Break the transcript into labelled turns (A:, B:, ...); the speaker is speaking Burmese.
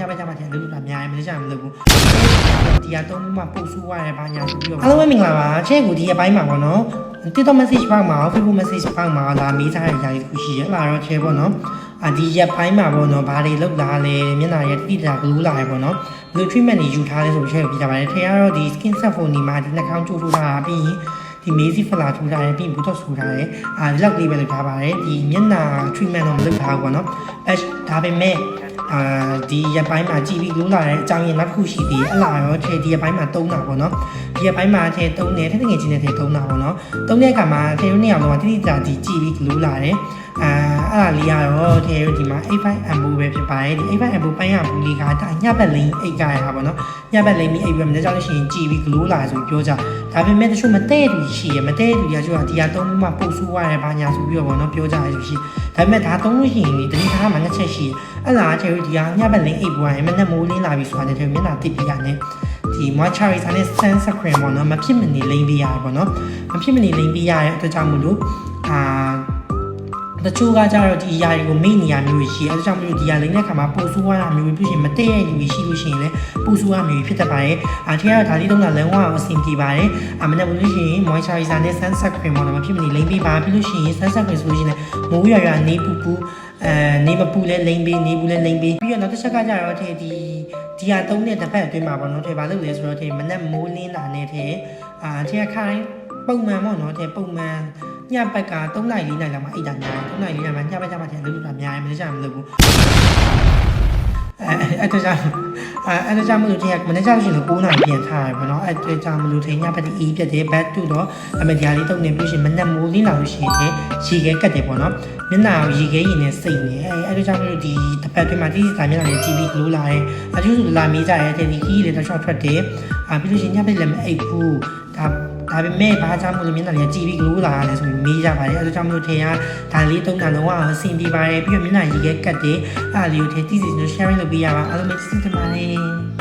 A: ပဲကြမှာတယ်လို့တာများရင်မကြမလို့ဘူးဒီကတော့မှပို့ဆိုးရတယ်ဘာညာဆိုပြီးတော့အားလုံးပဲမင်္ဂလာပါချဲ့ကိုဒီအပိုင်းမှာပေါ့နော် TikTok message ပေါက်မှာ Facebook message ပေါက်မှာလာမေးထားတဲ့အရာတွေခုရှိရလာတော့ချဲ့ပေါ့နော်ဒီရက်ပိုင်းမှာပေါ့နော်ဘာတွေလောက်လာလဲမျက်နှာရဲ့တိတာဂလူးလာရပေါ့နော်ဘယ်လို treatment တွေယူထားလဲဆိုပြီးချဲ့ပြကြပါတယ်ထဲကတော့ဒီ skin set phone ဒီမှာဒီနှာခေါင်းကျိုးထိုးထားတာပြီးရင်ဒီမေးစီဖလာထိုးထားတယ်ပြီးရင်ဘူတော့ဆူထားတယ်ဒီလောက်လေးပဲလုပ်ထားပါတယ်ဒီမျက်နှာ treatment တော့မလုပ်ထားဘူးပေါ့နော်ဒါပေမဲ့ဒီရက်ပိုင်းမှာကြည့်ပြီးလို့လာတဲ့အကြောင်းရင်းနောက်တစ်ခုရှိသေးတယ်အလားရောထဲဒီရက်ပိုင်းမှာတုံးတာပေါ့နော်ဒီရက်ပိုင်းမှာထဲတုံးတယ်ထက်ငယ်ချင်းနဲ့ထဲတုံးတာပေါ့နော်တုံးတဲ့အခါမှာထဲတို့နှစ်ယောက်လုံးကတိတိကျကျကြည့်ပြီးလို့လာတယ်အဲ့ဒါလေးကတော့ထဲတို့ဒီမှာ A5 ambu ပဲဖြစ်ပါတယ်ဒီ A5 ambu ပိုင်းရဘူးလေးကဒါညဘက်လိန်အိတ်ကြရတာပေါ့နော်ညဘက်လိန်ပြီးအိတ်ပြီးမနေ့ကြောက်လို့ရှိရင်ကြည့်ပြီးလို့လာဆိုပြောကြဒါပေမဲ့တချို့မတဲ့သူရှိရမတဲ့သူရကျတော့ဒီဟာတုံးမှပို့ဆိုးရတယ်ဘာညာဆိုပြီးတော့ပေါ့နော်ပြောကြရဆိုရှိဒါပေမဲ့ဒါတုံးလို့ရှိရင်ဒီတတိထားမှနှစ်ချက်ရှိအဲ့လားထဲတို့ဒီဟာညဘက်လိန်အိတ်ပွားရင်မနေ့မိုးလင်းလာပြီးဆိုတာထဲမျက်နှာတစ်ပြရတယ်ဒီ moisturizer နဲ့ sunscreen ပေါ့နော်မဖြစ်မနေလိမ့်ပေးရတယ်ပေါ့နော်မဖြစ်မနေလိမ့်ပေးရတဲ့အတွက်ကြောင့်မလို့တချို့ကကြတော့ဒီຢာတွေကိုမိနေရမျိုးရှိအဲဒါကြောင့်မလို့ဒီຢာလိမ့်တဲ့ခါမှာပို့ဆိုးရတာမျိုးပြရှင်မတည့်ရလူရှိလို့ရှိရင်လည်းပို့ဆိုးရမျိုးဖြစ်တတ်ပါတယ်ထဲကတော့ဒါလေးတော့လည်းလုံးဝအဆင်ပြေပါတယ်မနေ့ကလို့ရှိရင် moisturizer နဲ့ sunscreen ပေါ့နော်မဖြစ်မနေလိမ့်ပေးပါပြီးလို့ရှိရင် sunscreen ဆိုလို့ရှိရင်မိုးရွာနေပူပူနေမပူလဲလိမ့်ပေးနေဘူးလဲလိမ့်ပေးပြီးတော့နောက်တစ်ချက်ကကြတော့ဒီဟာသုံးတဲ့တစ်ဖက်အတွင်းမှာပေါ့နော်ထဲဘာလို့လဲဆိုတော့မနေ့မိုးလင်းတာနဲ့ထဲကခိုင်းပုံမှန်ပေါ့နော်ထဲပုံမှန်ညဘက်က3နိုင်4နိုင်လောက်မှအိတ်တာများတယ်3နိုင်4နိုင်မှညဘက်ကျမှတယ်လို့တာများတယ်မကြမလို့ဘူးအဲ့ဒါကြောင့်မလို့မနေ့ကလို့ရှိရင်9နိုင်ပြန်ထားရပါတော့အဲ့ဒါကြောင့်မလို့ထင်ညဘက်ဒီပြတ်တယ်ဘက်တူတော့အမေဒီယာလေးတုံနေပြီးရှင်မနေ့မိုးလင်းလာလို့ရှိရင်ရေခဲကတ်တယ်ပေါ့နော်မျက်နှာရေခဲရင်နဲ့စိတ်နေအဲ့ဒါကြောင့်မလို့ဒီတစ်ပတ်တွင်းမှာဒီစာမျက်နှာလေးကြည့်ပြီးလို့လာတယ်အကျိုးဆိုလာမေးကြတယ်ဒီခီးလေးတော့ short ထွက်တယ်ပြီးလို့ရှိရင်ညဘက်လည်းမအိတ်ဘူးဒါပေမဲ့ဘာကြောင့်မလို့မျက်နှာလေးကြည့်ပြီးလို့လာရတယ်ဆိုပြီးမေးကြပါတယ်အဲဒါကြောင့်မလို့ထင်ရဒါလေးတုံးတာလုံးဝအဆင်ပြေပါတယ်ပြီးတော့မျက်နှာရေခဲကတ်တယ်အဲ့ဒါလေးကိုထည့်သိစီလို့ sharing လုပ်ပေးရပါအားလုံးပဲကျေးဇူးတင်ပါတယ်